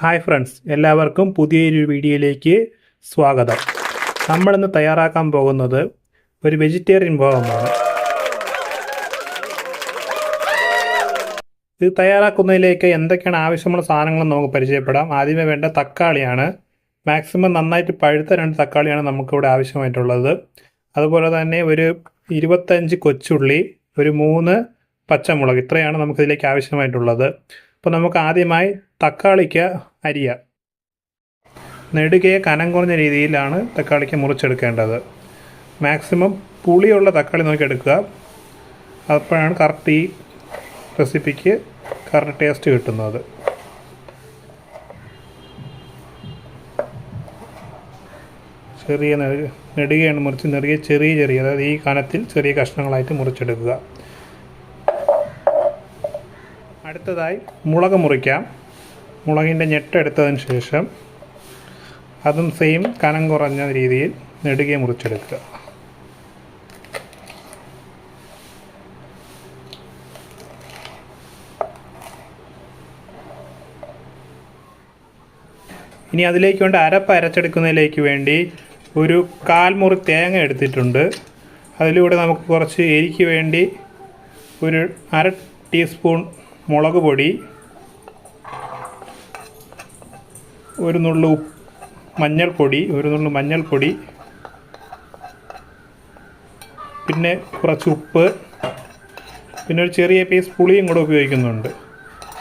Hi friends, എല്ലാവർക്കും പുതിയൊരു വീഡിയോയിലേക്ക് സ്വാഗതം. നമ്മളിന്ന് തയ്യാറാക്കാൻ പോകുന്നത് ഒരു വെജിറ്റേറിയൻ വിഭവമാണ്. ഇത് തയ്യാറാക്കുന്നതിലേക്ക് എന്തൊക്കെയാണ് ആവശ്യമുള്ള സാധനങ്ങൾ നമുക്ക് പരിചയപ്പെടാം. ആദ്യമേ വേണ്ട തക്കാളിയാണ്. മാക്സിമം നന്നായിട്ട് പഴുത്ത 2 തക്കാളിയാണ് നമുക്കിവിടെ ആവശ്യമായിട്ടുള്ളത്. അതുപോലെ തന്നെ ഒരു 25 കൊച്ചുള്ളി, ഒരു 3 പച്ചമുളക്, ഇത്രയാണ് നമുക്കിതിലേക്ക് ആവശ്യമായിട്ടുള്ളത്. അപ്പോൾ നമുക്ക് ആദ്യമായി തക്കാളിക്ക് അരിയാം. നെടുകെ കനം കുറഞ്ഞ രീതിയിലാണ് തക്കാളിക്ക് മുറിച്ചെടുക്കേണ്ടത്. മാക്സിമം പുളിയുള്ള തക്കാളി നോക്കിയെടുക്കുക. അപ്പോഴാണ് കറക്റ്റ് ഈ റെസിപ്പിക്ക് കറക്റ്റ് ടേസ്റ്റ് കിട്ടുന്നത്. ചെറിയ നെടുകയാണ് മുറിച്ച് ചെറിയ അതായത് ഈ കനത്തിൽ ചെറിയ കഷ്ണങ്ങളായിട്ട് മുറിച്ചെടുക്കുക. അടുത്തതായി മുളക് മുറിക്കാം. മുളകിൻ്റെ ഞെട്ടെടുത്തതിന് ശേഷം അതും സെയിം കനം കുറഞ്ഞ രീതിയിൽ നെടുകെ മുറിച്ചെടുക്കുക. ഇനി അതിലേക്ക് വേണ്ട അരപ്പ് അരച്ചെടുക്കുന്നതിലേക്ക് വേണ്ടി ഒരു 1/4 മുറി തേങ്ങ എടുത്തിട്ടുണ്ട്. അതിലൂടെ നമുക്ക് കുറച്ച് എരിക്ക് വേണ്ടി ഒരു 1/2 ടീസ്പൂൺ മുളക് പൊടി, ഒരു നുള്ളു മഞ്ഞൾപ്പൊടി, പിന്നെ കുറച്ച് ഉപ്പ്, പിന്നെ ഒരു ചെറിയ പീസ് പുളിയും കൂടെ ഉപയോഗിക്കുന്നുണ്ട്.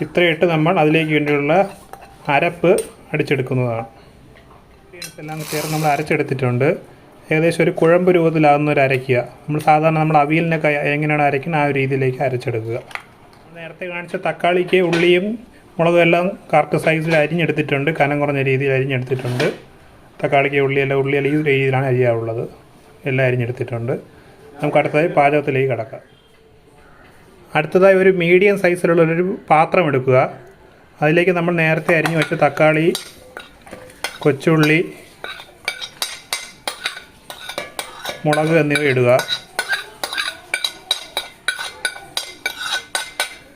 ഇത്രയിട്ട് നമ്മൾ അതിലേക്ക് വേണ്ടിയുള്ള അരപ്പ് അടിച്ചെടുക്കുന്നതാണ്. എല്ലാം ചേർന്ന് നമ്മൾ അരച്ചെടുത്തിട്ടുണ്ട്. ഏകദേശം ഒരു കുഴമ്പ് രൂപത്തിലാകുന്നവരെ അരയ്ക്കുക. നമ്മൾ അവിയലിനൊക്കെ എങ്ങനെയാണ് അരയ്ക്കുന്നത് ആ ഒരു രീതിയിലേക്ക് അരച്ചെടുക്കുക. നേരത്തെ കാണിച്ച തക്കാളിക്ക് ഉള്ളിയും മുളകും എല്ലാം കറക്റ്റ് സൈസിൽ അരിഞ്ഞെടുത്തിട്ടുണ്ട്. കനം കുറഞ്ഞ രീതിയിൽ അരിഞ്ഞെടുത്തിട്ടുണ്ട്. തക്കാളിക്ക് ഉള്ളിയെല്ലാം ഈ രീതിയിലാണ് അരിയാവുള്ളത്. എല്ലാം അരിഞ്ഞെടുത്തിട്ടുണ്ട്. നമുക്ക് അടുത്തതായി പാചകത്തിലേക്ക് കിടക്കാം. അടുത്തതായി ഒരു മീഡിയം സൈസിലുള്ളൊരു പാത്രം എടുക്കുക. അതിലേക്ക് നമ്മൾ നേരത്തെ അരിഞ്ഞു വെച്ച തക്കാളി, കൊച്ചുള്ളി, മുളക് എന്നിവ ഇടുക.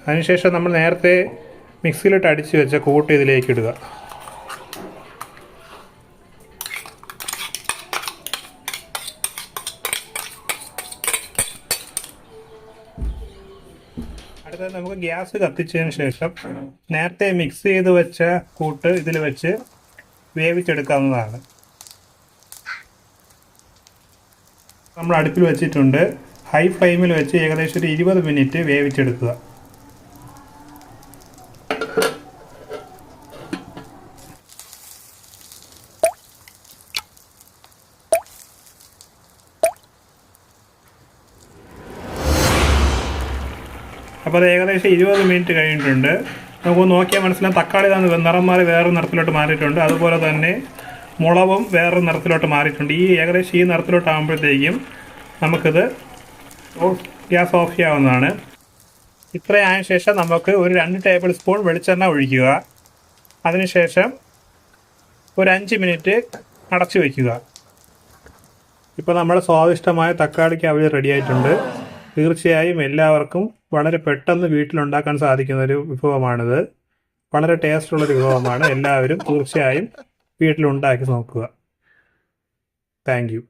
അതിനുശേഷം നമ്മൾ നേരത്തെ മിക്സിയിലിട്ട് അടിച്ച് വെച്ച കൂട്ട് ഇതിലേക്ക് ഇടുക. അടുത്തത് നമുക്ക് ഗ്യാസ് കത്തിച്ചതിന് ശേഷം നേരത്തെ മിക്സ് ചെയ്ത് വെച്ച കൂട്ട് ഇതിൽ വെച്ച് വേവിച്ചെടുക്കാവുന്നതാണ്. നമ്മൾ അടുപ്പിൽ വെച്ചിട്ടുണ്ട്. ഹൈ ഫ്ലെയിമിൽ വെച്ച് ഏകദേശം ഒരു 20 മിനിറ്റ് വേവിച്ചെടുക്കുക. അപ്പോൾ അത് ഏകദേശം 20 മിനിറ്റ് കഴിഞ്ഞിട്ടുണ്ട്. നമുക്ക് നോക്കിയാൽ മനസ്സിലാവും തക്കാളി നിറം മാറി വേറൊരു നിറത്തിലോട്ട് മാറിയിട്ടുണ്ട്. അതുപോലെ തന്നെ മുളകും വേറൊരു നിറത്തിലോട്ട് മാറിയിട്ടുണ്ട്. ഏകദേശം ഈ നിറത്തിലോട്ട് ആകുമ്പോഴത്തേക്കും നമുക്കിത് ഗ്യാസ് ഓഫ് ചെയ്യാവുന്നതാണ്. ഇത്രയായതിനു ശേഷം നമുക്ക് ഒരു 2 ടേബിൾ സ്പൂൺ വെളിച്ചെണ്ണ ഒഴിക്കുക. അതിനുശേഷം ഒരു 5 മിനിറ്റ് അടച്ചു വയ്ക്കുക. ഇപ്പോൾ നമ്മുടെ സ്വാദിഷ്ടമായ തക്കാളിക്ക് അവിയൽ റെഡി ആയിട്ടുണ്ട്. തീർച്ചയായും എല്ലാവർക്കും വളരെ പെട്ടെന്ന് വീട്ടിലുണ്ടാക്കാൻ സാധിക്കുന്ന ഒരു വിഭവമാണിത്. വളരെ ടേസ്റ്റുള്ളൊരു വിഭവമാണ്. എല്ലാവരും തീർച്ചയായും വീട്ടിലുണ്ടാക്കി നോക്കുക. Thank you.